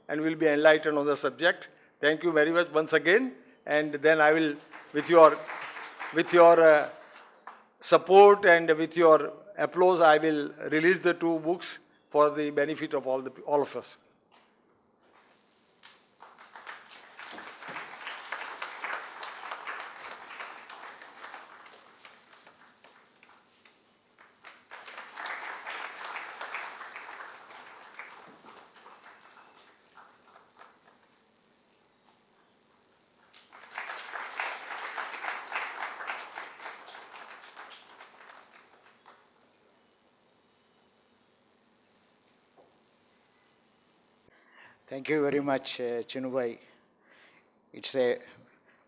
and will be enlightened on the subject. Thank you very much once again. And then I will, with your support and with your applause, I will release the two books for the benefit of all of us. Thank you very much, Chinubhai. It's a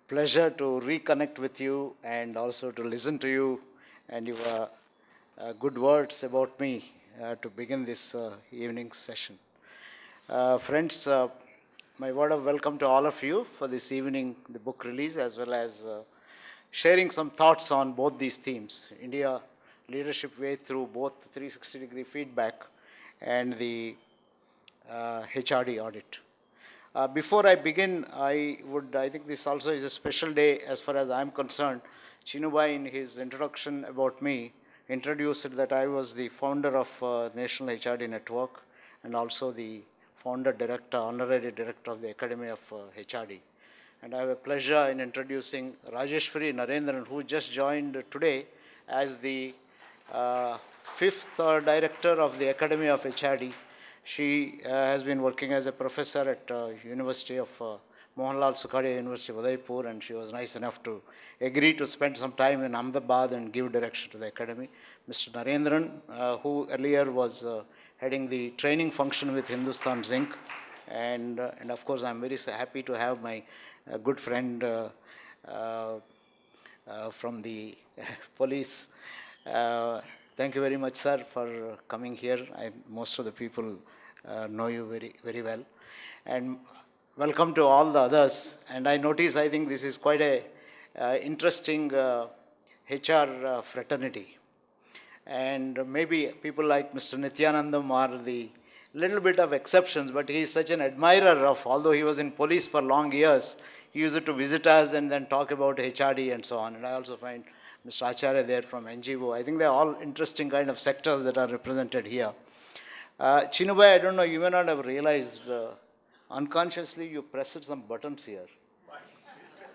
pleasure to reconnect with you and also to listen to you and your good words about me to begin this evening session. Friends, my word of welcome to all of you for this evening, the book release, as well as sharing some thoughts on both these themes, India leadership way through both 360-degree feedback and the HRD audit. Before I begin, I think this also is a special day as far as I'm concerned. Chinubhai, in his introduction about me, introduced that I was the founder of National HRD Network and also the founder director, honorary director of the Academy of HRD. And I have a pleasure in introducing Rajeshwari Narendran, who just joined today as the fifth director of the Academy of HRD. She has been working as a professor at University of Mohanlal Sukhadia University of Udaipur, and she was nice enough to agree to spend some time in Ahmedabad and give direction to the academy. Mr. Narendran, who earlier was heading the training function with Hindustan Zinc, and of course I'm very happy to have my good friend from the police. Thank you very much, sir, for coming here. Most of the people know you very, very well. And welcome to all the others. And I notice, I think this is quite a interesting HR fraternity. And maybe people like Mr. Nityanandam are the little bit of exceptions, but he is such an admirer of, although he was in police for long years, he used to visit us and then talk about HRD and so on. And I also find Mr. Acharya there from NGO. I think they're all interesting kind of sectors that are represented here. Chinubhai, I don't know, you may not have realized, unconsciously you pressed some buttons here.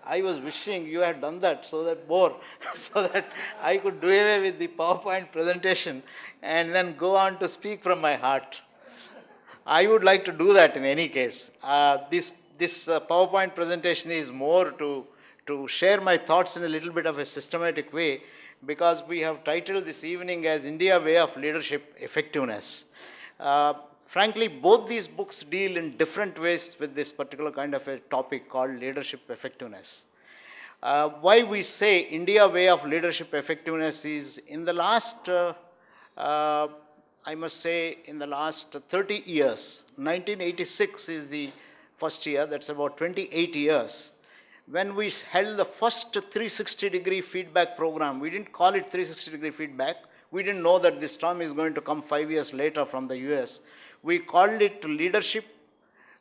I was wishing you had done that so that I could do away with the PowerPoint presentation and then go on to speak from my heart. I would like to do that in any case. This PowerPoint presentation is more to share my thoughts in a little bit of a systematic way, because we have titled this evening as India Way of Leadership Effectiveness. Frankly, both these books deal in different ways with this particular kind of a topic called leadership effectiveness. Why we say India Way of Leadership Effectiveness is in the last, I must say, in the last 30 years, 1986 is the first year, that's about 28 years. When we held the first 360-degree feedback program, we didn't call it 360-degree feedback. We didn't know that this term is going to come 5 years later from the US. We called it Leadership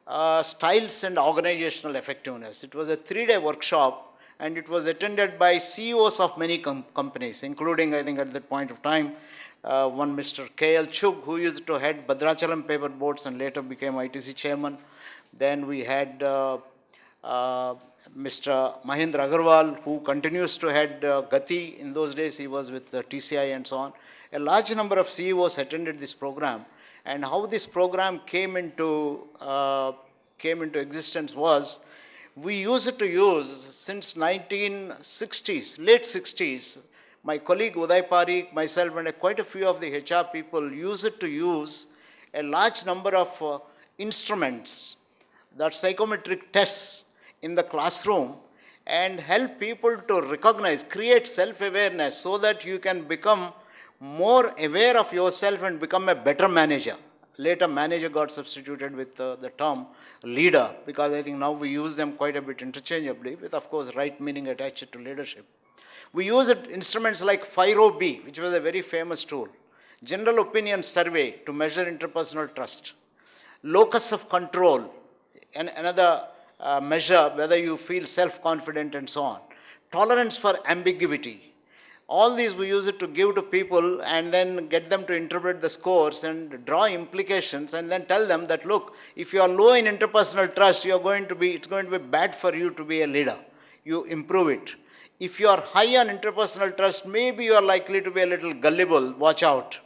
Styles and Organizational Effectiveness. It was a 3-day workshop, and it was attended by CEOs of many companies, including, I think at that point of time, one Mr. K.L. Chugh, who used to head Bhadrachalam Paper Boards and later became ITC chairman. Then we had Mr. Mahendra Agarwal, who continues to head Gati. In those days, he was with TCI and so on. A large number of CEOs attended this program. And how this program came into existence was, we used to use, since 1960s, late 60s, my colleague Uday Parikh, myself, and quite a few of the HR people used to use a large number of instruments, that psychometric tests, in the classroom and help people to recognize, create self-awareness so that you can become more aware of yourself and become a better manager. Later, manager got substituted with the term leader, because I think now we use them quite a bit interchangeably, with, of course, right meaning attached to leadership. We used instruments like FIRO-B, which was a very famous tool, General Opinion Survey to measure interpersonal trust, Locus of Control another measure whether you feel self-confident and so on. Tolerance for ambiguity. All these we use it to give to people and then get them to interpret the scores and draw implications and then tell them that, look, if you are low in interpersonal trust, it's going to be bad for you to be a leader. You improve it. If you are high on interpersonal trust, maybe you are likely to be a little gullible, watch out.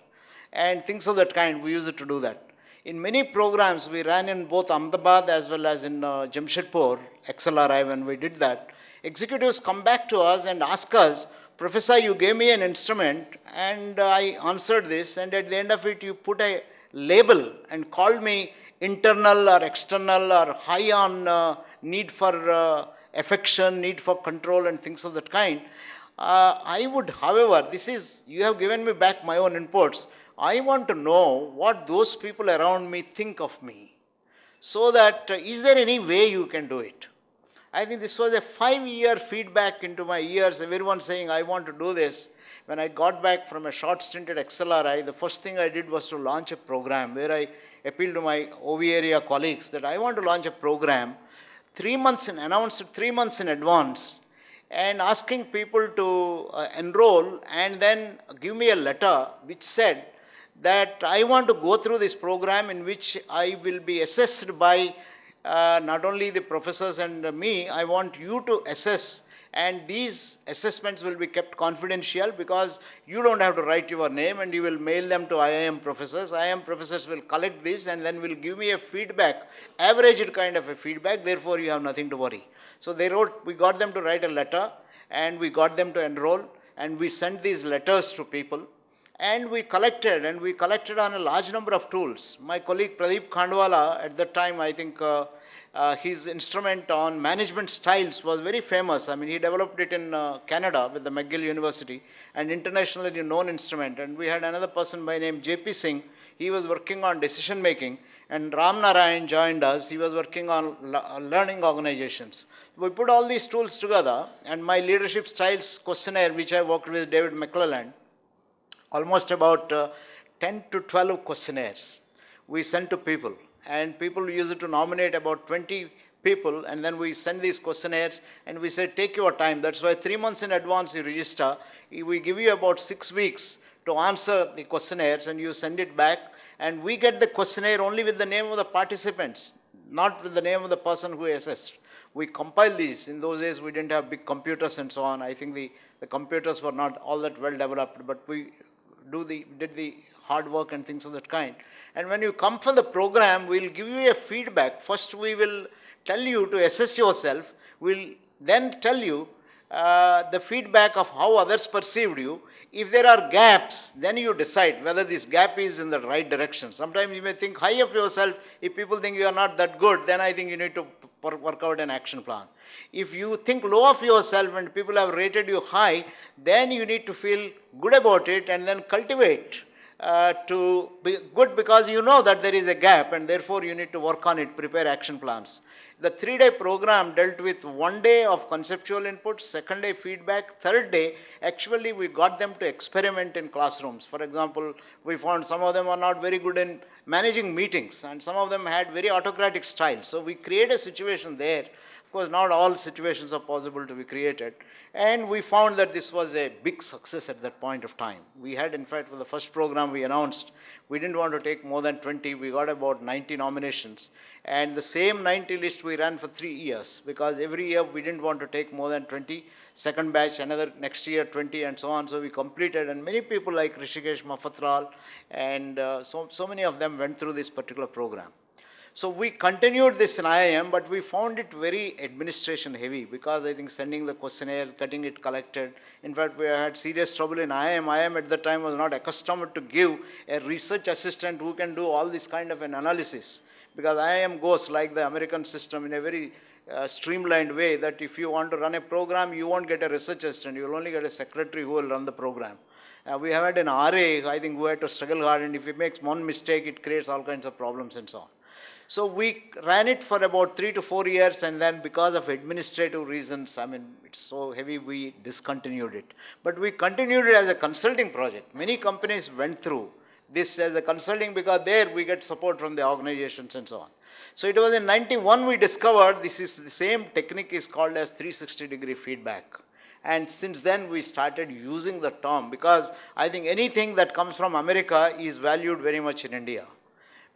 And things of that kind, we use it to do that. In many programs, we ran in both Ahmedabad as well as in Jamshedpur, XLRI, when we did that. Executives come back to us and ask us, Professor, you gave me an instrument and I answered this, and at the end of it, you put a label and called me internal or external or high on need for affection, need for control and things of that kind. I would, however, you have given me back my own inputs. I want to know what those people around me think of me. So that, is there any way you can do it? I think this was a 5-year feedback into my ears, everyone saying, I want to do this. When I got back from a short stint at XLRI, the first thing I did was to launch a program where I appealed to my OV area colleagues that I want to launch a program, announced it 3 months in advance, and asking people to enroll and then give me a letter which said that I want to go through this program in which I will be assessed by not only the professors and me, I want you to assess, and these assessments will be kept confidential because you don't have to write your name and you will mail them to IIM professors. IIM professors will collect this and then will give me a feedback, averaged kind of a feedback, therefore you have nothing to worry. So we got them to write a letter and we got them to enroll and we sent these letters to people. And we collected on a large number of tools. My colleague Pradeep Khandwala, at that time, I think his instrument on management styles was very famous. I mean, he developed it in Canada with the McGill University, an internationally known instrument. And we had another person by name J.P. Singh. He was working on decision making. And Ram Narayan joined us. He was working on learning organizations. We put all these tools together, and my leadership styles questionnaire, which I worked with David McClelland, almost about 10 to 12 questionnaires we sent to people, and people use it to nominate about 20 people, and then we send these questionnaires and we say, take your time. That's why 3 months in advance you register. We give you about 6 weeks to answer the questionnaires and you send it back, and we get the questionnaire only with the name of the participants, not with the name of the person who assessed. We compile these. In those days we didn't have big computers and so on. I think the computers were not all that well developed, but we did the hard work and things of that kind. And when you come for the program, we'll give you a feedback. First we will tell you to assess yourself. We'll then tell you the feedback of how others perceived you. If there are gaps, then you decide whether this gap is in the right direction. Sometimes you may think high of yourself. If people think you are not that good, then I think you need to work out an action plan. If you think low of yourself and people have rated you high, then you need to feel good about it and then cultivate to be good, because you know that there is a gap and therefore you need to work on it, prepare action plans. The 3-day program dealt with 1 day of conceptual input, 2nd day feedback, 3rd day, actually we got them to experiment in classrooms. For example, we found some of them are not very good in managing meetings and some of them had very autocratic style. So we create a situation there. Of course, not all situations are possible to be created. And we found that this was a big success at that point of time. We had, in fact, for the first program we announced, we didn't want to take more than 20. We got about 90 nominations. And the same 90 list we ran for 3 years, because every year we didn't want to take more than 20. Second batch, another next year 20 and so on. So we completed, and many people like Rishikesh Mafatral and so many of them went through this particular program. So we continued this in IIM, but we found it very administration heavy, because I think sending the questionnaire, getting it collected. In fact, we had serious trouble in IIM. IIM at that time was not accustomed to give a research assistant who can do all this kind of an analysis, because IIM goes like the American system in a very streamlined way, that if you want to run a program, you won't get a research assistant, you will only get a secretary who will run the program. We have had an RA, I think, who had to struggle hard, and if he makes one mistake, it creates all kinds of problems and so on. So we ran it for about 3 to 4 years, and then because of administrative reasons, I mean, it's so heavy, we discontinued it. But we continued it as a consulting project. Many companies went through this as a consulting, because there we get support from the organizations and so on. So it was in 91 we discovered this is the same technique is called as 360-degree feedback. And since then we started using the term because I think anything that comes from America is valued very much in India.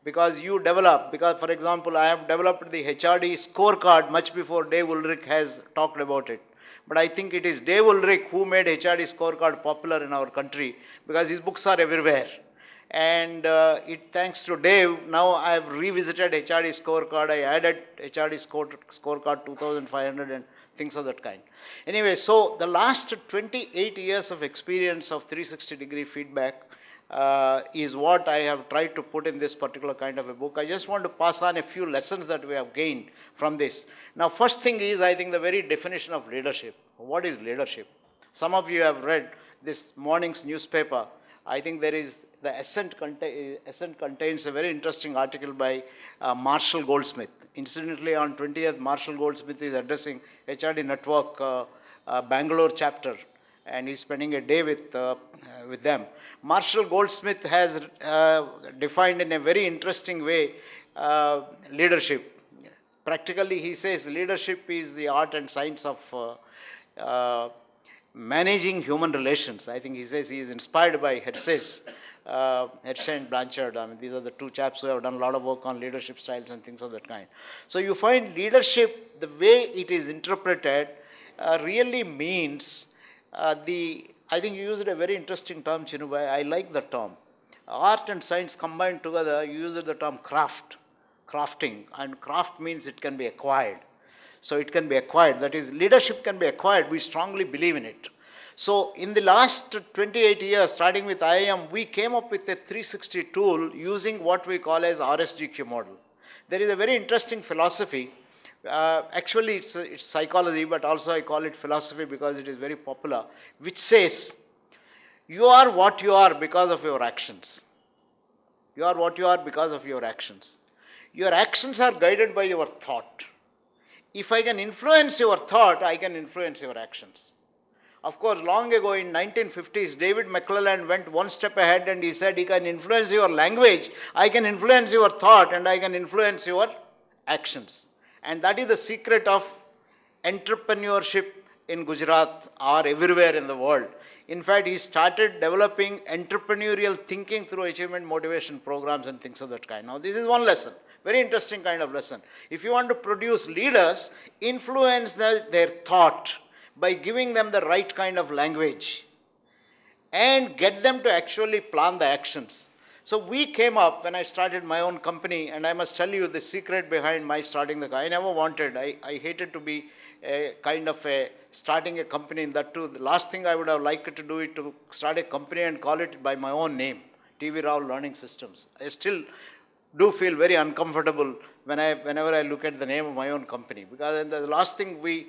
Because you develop, because for example, I have developed the HRD scorecard much before Dave Ulrich has talked about it. But I think it is Dave Ulrich who made HRD scorecard popular in our country because his books are everywhere. And thanks to Dave, now I have revisited HRD scorecard. I added HRD scorecard 2500 and things of that kind. Anyway, so the last 28 years of experience of 360-degree feedback is what I have tried to put in this particular kind of a book. I just want to pass on a few lessons that we have gained from this. Now, first thing is, I think the very definition of leadership. What is leadership? Some of you have read this morning's newspaper. I think there is, the Ascent contains a very interesting article by Marshall Goldsmith. Incidentally, on 20th, Marshall Goldsmith is addressing HRD Network Bangalore chapter, and he's spending a day with them. Marshall Goldsmith has defined in a very interesting way leadership. Practically, he says leadership is the art and science of managing human relations. I think he says he is inspired by Hersey and Blanchard. I mean, these are the two chaps who have done a lot of work on leadership styles and things of that kind. So you find leadership, the way it is interpreted, really means I think you used a very interesting term, Chinubhai. I like the term. Art and science combined together, you used the term crafting. And craft means it can be acquired. So it can be acquired. That is, leadership can be acquired. We strongly believe in it. So in the last 28 years, starting with IIM, we came up with a 360 tool using what we call as RSGQ model. There is a very interesting philosophy. Actually, it's psychology, but also I call it philosophy because it is very popular, which says, you are what you are because of your actions. You are what you are because of your actions. Your actions are guided by your thought. If I can influence your thought, I can influence your actions. Of course, long ago in 1950s, David McClelland went one step ahead and he said, he can influence your language, I can influence your thought, and I can influence your actions. And that is the secret of entrepreneurship in Gujarat or everywhere in the world. In fact, he started developing entrepreneurial thinking through achievement motivation programs and things of that kind. Now, this is one lesson. Very interesting kind of lesson. If you want to produce leaders, influence their thought by giving them the right kind of language and get them to actually plan the actions. So we came up when I started my own company, and I must tell you the secret behind my starting I never wanted, I hated to be a kind of starting a company in that too. The last thing I would have liked to do is to start a company and call it by my own name, TV Rao Learning Systems. I still do feel very uncomfortable whenever I look at the name of my own company, because the last thing we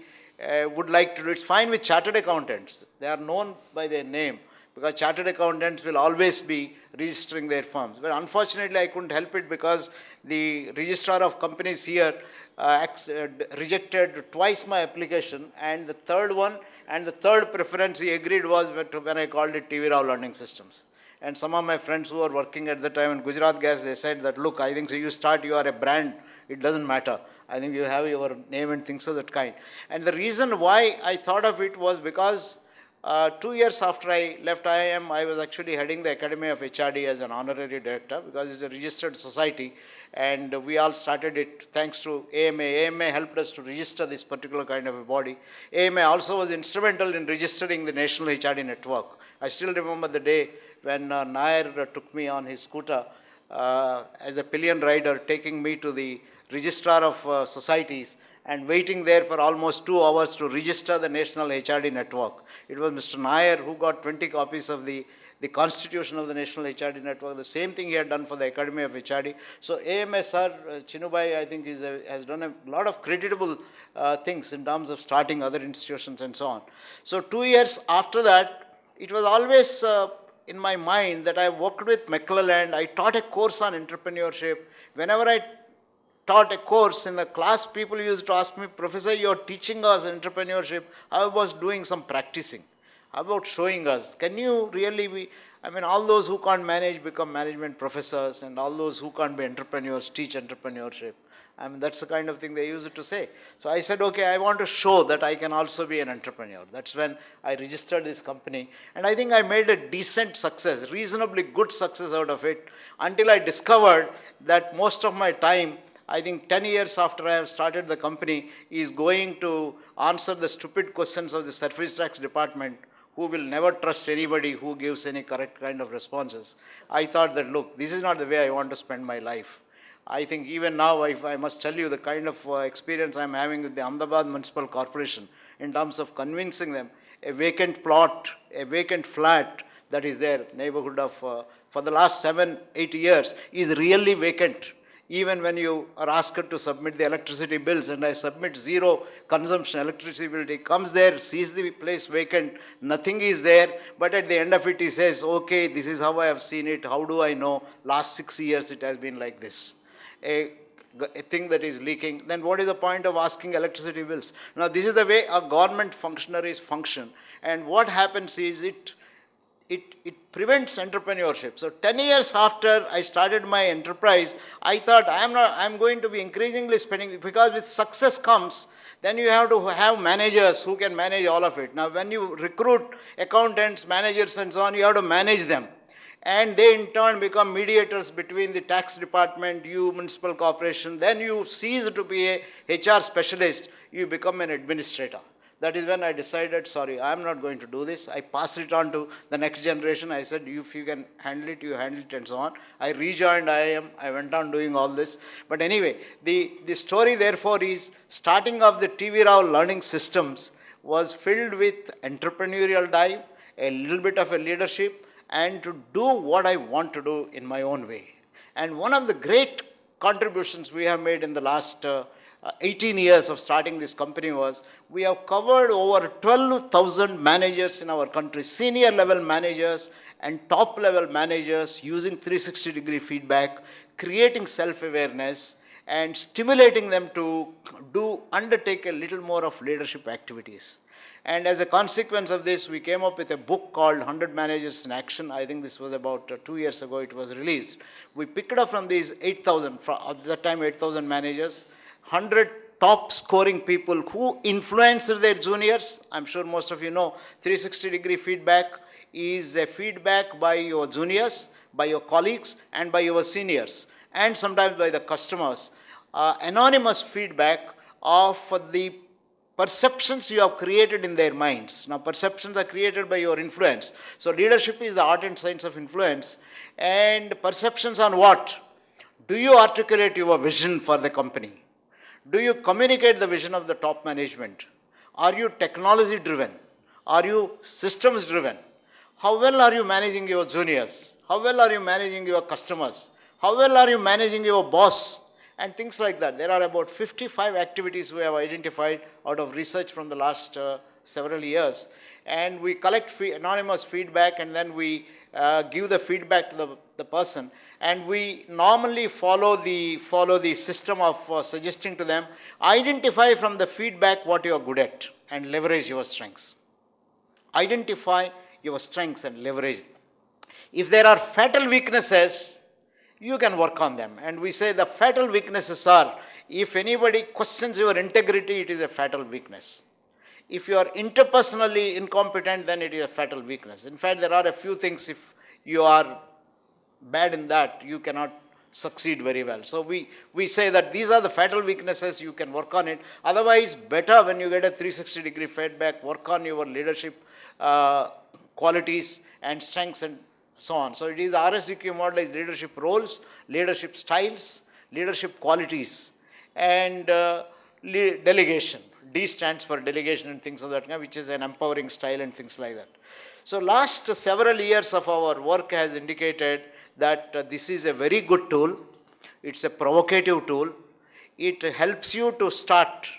would like to do, it's fine with chartered accountants. They are known by their name because chartered accountants will always be registering their firms. But unfortunately, I couldn't help it because the registrar of companies here rejected twice my application, and the third preference he agreed was when I called it TV Rao Learning Systems. And some of my friends who were working at the time in Gujarat Gas, they said that, look, I think so you are a brand, it doesn't matter. I think you have your name and things of that kind. And the reason why I thought of it was because 2 years after I left IIM, I was actually heading the Academy of HRD as an honorary director because it's a registered society, and we all started it thanks to AMA. AMA helped us to register this particular kind of a body. AMA also was instrumental in registering the National HRD Network. I still remember the day when Nair took me on his scooter as a pillion rider, taking me to the registrar of societies and waiting there for almost 2 hours to register the National HRD Network. It was Mr. Nair who got 20 copies of the constitution of the National HRD Network. The same thing he had done for the Academy of HRD. So AMA sir, Chinubhai, I think has done a lot of creditable things in terms of starting other institutions and so on. So 2 years after that, it was always in my mind that I worked with McClelland. I taught a course on entrepreneurship. Whenever I taught a course in the class, people used to ask me, Professor, you're teaching us entrepreneurship. I was doing some practicing. How about showing us? Can you really be, all those who can't manage become management professors, and all those who can't be entrepreneurs teach entrepreneurship. I mean, that's the kind of thing they used to say. So I said, okay, I want to show that I can also be an entrepreneur. That's when I registered this company. And I think I made a decent success, reasonably good success out of it, until I discovered that most of my time, I think 10 years after I have started the company, is going to answer the stupid questions of the service tax department, who will never trust anybody who gives any correct kind of responses. I thought that, look, this is not the way I want to spend my life. I think even now, if I must tell you the kind of experience I'm having with the Ahmedabad Municipal Corporation in terms of convincing them, a vacant plot, a vacant flat that is there, neighborhood of, for the last 7-8 years, is really vacant. Even when you are asked to submit the electricity bills, and I submit zero consumption electricity bill, he comes there, sees the place vacant, nothing is there, but at the end of it he says, okay, this is how I have seen it, how do I know? Last 6 years it has been like this. A thing that is leaking, then what is the point of asking electricity bills? Now this is the way our government functionaries function, and what happens is it prevents entrepreneurship. So 10 years after I started my enterprise, I thought I'm going to be increasingly spending, because with success comes, then you have to have managers who can manage all of it. Now when you recruit accountants, managers and so on, you have to manage them. And they in turn become mediators between the tax department, you, municipal corporation. Then you cease to be a HR specialist, you become an administrator. That is when I decided, sorry, I'm not going to do this. I passed it on to the next generation. I said, if you can handle it, you handle it and so on. I rejoined IIM. I went on doing all this. But anyway, the story therefore is, starting off the TV Rao learning systems was filled with entrepreneurial drive, a little bit of a leadership, and to do what I want to do in my own way. And one of the great contributions we have made in the last 18 years of starting this company was, we have covered over 12,000 managers in our country, senior level managers and top level managers, using 360-degree feedback, creating self-awareness and stimulating them to undertake a little more of leadership activities. And as a consequence of this, we came up with a book called 100 Managers in Action. I think this was about 2 years ago it was released. We picked up from these 8,000, at that time 8,000 managers, 100 top scoring people who influenced their juniors. I'm sure most of you know 360-degree feedback is a feedback by your juniors, by your colleagues, and by your seniors, and sometimes by the customers. Anonymous feedback of the perceptions you have created in their minds. Now, perceptions are created by your influence. So, leadership is the art and science of influence. And perceptions on what? Do you articulate your vision for the company? Do you communicate the vision of the top management? Are you technology driven? Are you systems driven? How well are you managing your juniors? How well are you managing your customers? How well are you managing your boss? And things like that. There are about 55 activities we have identified out of research from the last several years. And we collect anonymous feedback, and then we give the feedback to the person. And we normally follow the system of suggesting to them, identify from the feedback what you are good at and leverage your strengths. Identify your strengths and leverage them. If there are fatal weaknesses, you can work on them. And we say the fatal weaknesses are, if anybody questions your integrity, it is a fatal weakness. If you are interpersonally incompetent, then it is a fatal weakness. In fact, there are a few things, if you are bad in that, you cannot succeed very well. So we say that these are the fatal weaknesses, you can work on it. Otherwise, better when you get a 360-degree feedback, work on your leadership qualities and strengths and so on. So it is the RSDQ model is leadership roles, leadership styles, leadership qualities, and delegation. D stands for delegation and things of that kind, which is an empowering style and things like that. So last several years of our work has indicated that this is a very good tool. It's a provocative tool. It helps you to start